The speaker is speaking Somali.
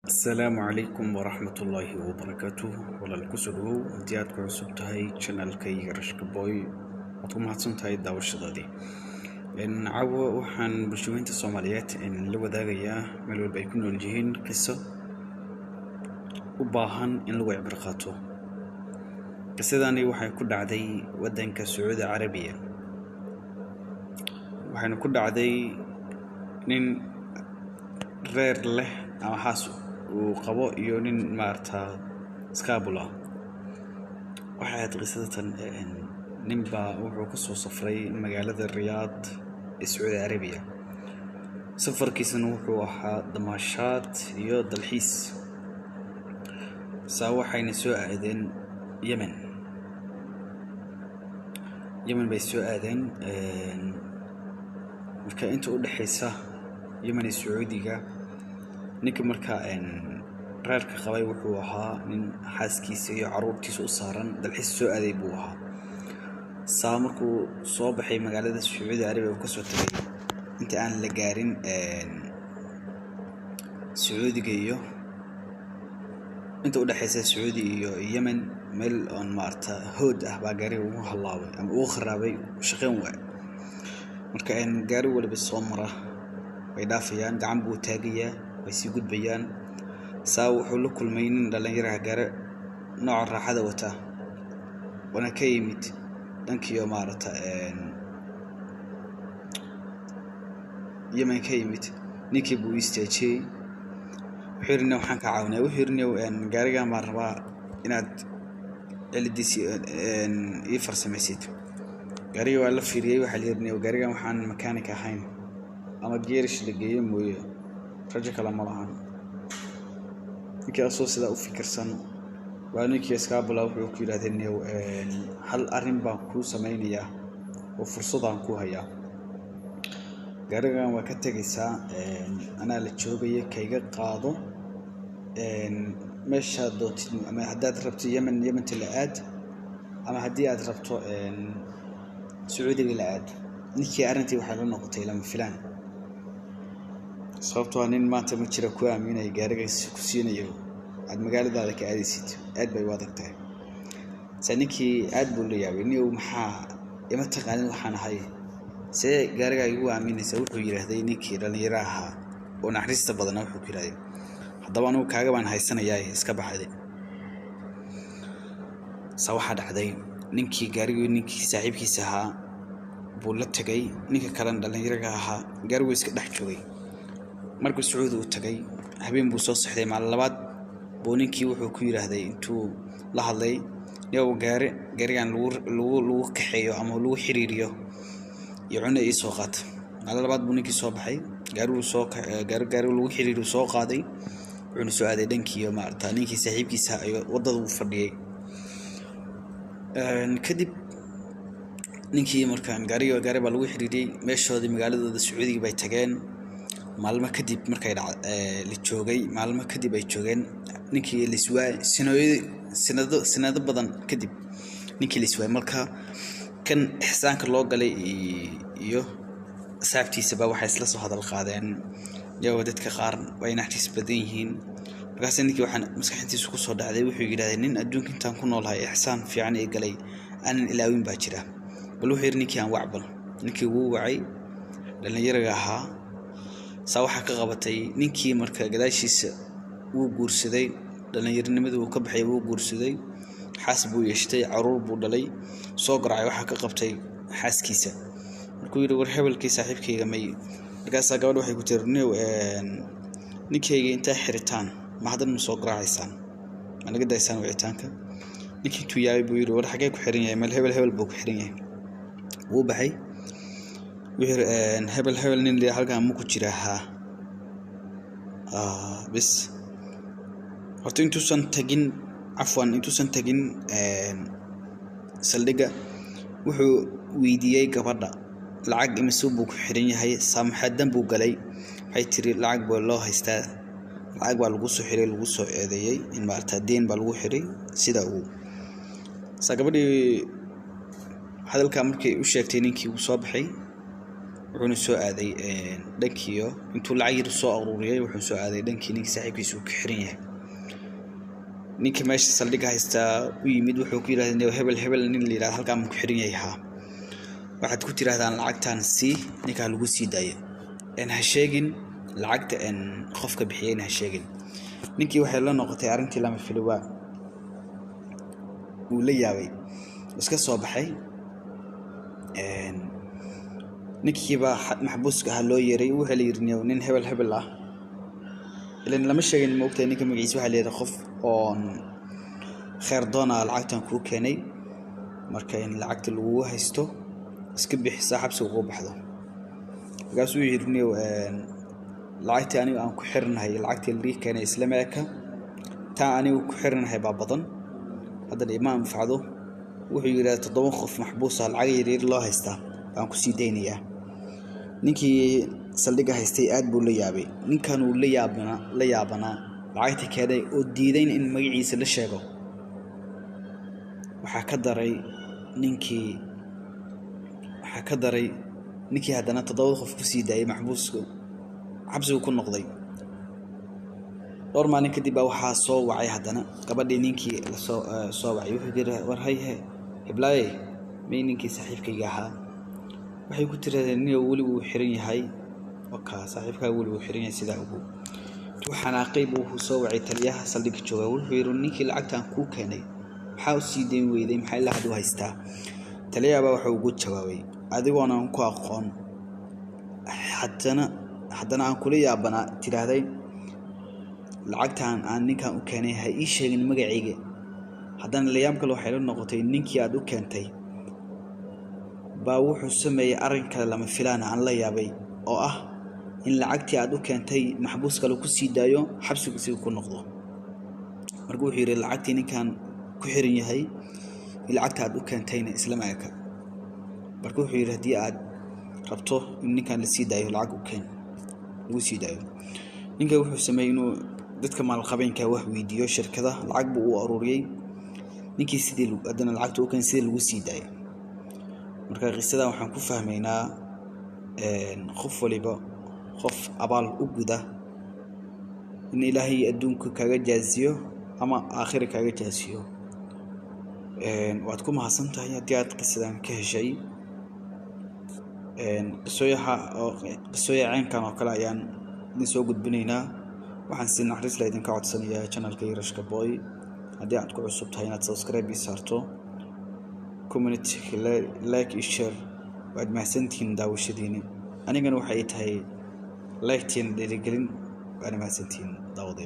السلام عليكم ورحمة الله وبركاته ولا الكسر ديات كعصبت هاي channel كي رشك بوي وطوم هاتسنت هاي الداوشة دي إن عوا وحن برشوين الصوماليات إن لو ذاقيا ملو بيكونوا الجهين قصة وباهن إن لو عبرقاته قصة داني وحن كل عدي ودن كسعودة عربية وحن كل عدي نين غير له أو حاسو وقبو يونين مارتا سكابولا waxaad qisadatan ninba wuxuu ku soo safray magaalada Riyadh ee Saudi Arabia safarkiisana wuxuu ahaa damaashaad iyo dalxiis waxayna soo aadeen Yemen bay soo aadeen marka inta u dhaxaysa Yemen iyo Saudiga ninka marka reerka qabay wuxuu ahaa nin xaaskiisa iyo caruurtiisa u saaran dalxiis soo aaday buu ahaa markuu soo baxay magaalada Saudi Arabia oo ka soo tagay inta aan la gaarin Saudiga iyo inta u dhaxaysa Saudi iyo Yemen meel on maarta hood ah baa gaari ugu halaabay ama uu kharaabay shaqeyn waay marka gaari walba soo mara way dhaafayaan gacan buu taagayaa way si gudbayaan wuxuu la kulmay nin dhalinyaro gaar nooc raaxada wata wana ka yimid dhankii maarata Yemen ka yimid ninkii buu istaajiyay xirna waxaan ka caawinay gaariga ma rabaa inaad ciladiisi ii farsamaysid gaariga waa la fiiriyay waxa la yirnaa gaariga waxaan mechanic ahayn ama geerish la geeyay mooyo rajo kala ma lahan ninkii asoo sida u fikirsan waa ninkii iskaabula wuxuu ku yiraahdeen hal arrin baan ku sameeynaya oo fursadaan ku hayaa gaarigan waa ka tagaysaa ana la joogay kayga qaado meesha dootid ama haddaad rabto Yemen talaad ama haddii aad rabto Saudiga laad ninkii arrintii waxa la noqotay lama filaan sababtoo nin maanta ma jira ku aaminay gaarigiisa ku siinayo aad magaaladaada ka aadaysid aad bay wadagtay ninkii aad buu leeyahay inuu maxaa ima taqaanin waxaan ahay gaariga igu aaminaysa wuxuu yiraahday ninkii dhalinyaro ahaa oo naxariista badan wuxuu ku yiraahday haddaba anigu kaaga baan haysanayaa iska baxday waxa dhacday ninkii gaariga ninkii saaxiibkiisa ahaa buu la tagay ninka kale dhalinyaro ahaa gaarigu iska dhex joogay markuu Saudi u tagay habeen buu soo saxday maalin labaad buu ninkii wuxuu ku yiraahday intuu la hadlay yow gaarigan lagu kaxeeyo ama lagu xiriiriyo iyo cunno ii soo qaat maalin labaad buu ninkii soo baxay gaarigu lagu xiriiriyo soo qaaday wuxuu soo aaday dhankii maarta ninkii saaxiibkiisa ayo wadada u fadhiyay kadib ninkii markaan gaari baa lagu xiriiriyay meeshoodii magaaladooda Sacuudiga bay tageen maalmo kadib markay la joogay maalmo kadib ay joogeen ninkii liswaay sanado badan kadib ninkii liswaay marka kan ihsaanka loo galay iyo saabtiisa baa waxay isla soo hadal qaadeen jawaab dadka qaar way naxtiis badan yihiin markaas ninkii waxaan maskaxdiisa ku soo dhacday wuxuu yiraahday nin adduunka intaan ku noolahay ihsaan fiican ee galay aan ilaawin baa jira bal wuxuu yiri ninkii aan wacbal ninkii wuu wacay dhalinyaro ahaa waxa ka qabatay ninkii marka gadaashiisa uu guursaday dhalinyaronimadu uu ka baxay uu guursaday xaas buu yeeshtay caruur buu dhalay soo garacay waxa ka qabtay xaaskiisa markuu yiri war hebelkii saaxiibkayga may markaas gabadhu waxay ku tirnay ninkayga inta xiritaan ma hadan soo garacaysaan ma laga daysaan wicitaanka ninkii tuu yaabay buu yiri war xagee ku xiran yahay mal hebel buu ku xiran yahay wuu baxay hebel nin li halkaan ma ku jira bas horta intuusan tagin saldhiga wuxuu weydiiyey gabadha lacag imisuu buu ku xiran yahay saamaxadan buu galay waxay tiri lacag baa loo haystaa lacag baa lagu soo xiray lagu soo eedeeyay in maarta deen baa lagu xiray sida uu gabadhii hadalka markay u sheegtay ninkii uu soo baxay wuxuuna soo aaday dhankiyo intuu lacag yar soo aruuriyay wuxuu soo aaday dhankii ninkii saaxiibkiisa uu ka xiran yahay ninkii meesha saldhigga haysta u yimid wuxuu ku yiraahday hebel nin la yiraahdo halkaan ku xiran yahay waxaad ku tirahdaan lacagtan si ninka lagu sii daayo ha sheegin lacagta qofka bixiyayna ha sheegin ninkii waxay la noqotay arintii lama filwa uu la yaabay iska soo baxay ninkii baa maxbuuska loo yeeray wuxuu la yirnaa nin hebel ilan lama sheegin moogtay ninka magaciisa waxa leeyahay qof oo khayr doona lacagtan ku keenay marka in lacagta lagu haysto iska bixisa xabsi ugu baxdo gaasuu yirnaa lacagta aniga aan ku xirnahay lacagta la keenay islaamka taa aniga ku xirnahay baa badan hadda imaam facdo wuxuu yiraahdaa 7 qof maxbuus lacag yar loo haystaa aan ku sii deynayaa ninkii saldhigga haystay aad buu la yaabay ninkan uu la yaabana lacagta keenay oo diidayn in magaciisa la sheego waxa ka daray ninkii haddana 7 qof ku sii daayay maxbuusku xabsigu ku noqday dhowr maalin kadib waxaa soo wacay haddana gabadhii ninkii la soo wacay wuxuu yiri war hayhe heblaay may ninkii saaxiibkayga ahaa waxay ku tiraadeen inuu wali uu xiran yahay waka saaxiibka wali uu xiran yahay sida ugu xanaaqay buu soo wacay taliyaha saldhigga jooga wuxuu yiri ninkii lacagtan ku keenay waxa uu sii deyn weyday maxay la hadu haystaa taliyaha waxa uu ugu jawaabay adigoona aan ku aqoon haddana aan kula yaabana tiraahday lacagtan aan ninkan u keenay ha ii sheegin magacayga haddana la yaab kale waxay la noqotay ninkii aad u keentay baa wuxuu sameeyay arin kale lama filaan aan la yaabay oo ah in lacagtii aad u keentay maxbuus kale ku sii daayo xabsigu si ku noqdo markuu wuxuu yiri lacagtii ninkan ku xiran yahay lacagta aad u keentayna islaamka markuu wuxuu yiri hadii aad rabto in ninkan la sii daayo lacag u keen lagu sii daayo ninka wuxuu sameeyay inuu dadka maal qabeenka wax weydiiyo shirkada lacag buu u aruuriyay ninkii sidii adana lacagta u keen sidii lagu sii daayo marka qisada waxaan ku fahmaynaa qof waliba qof abaal u guda in ilaahay adduunka kaga jaaziyo ama aakhira kaga jaaziyo waad ku mahadsantahay haddii aad qisadan ka heshay qisooyinkan oo kale ayaan idin soo gudbinaynaa waxaan si naxariis leh idinka codsanayaa channelka Yarashka Boy haddii aad ku cusub tahay inaad subscribe saarto community like and share waad mahadsantihiin daawashadiina anigana waxay tahay like teen dhiirigelin waad mahadsantihiin daawadayaal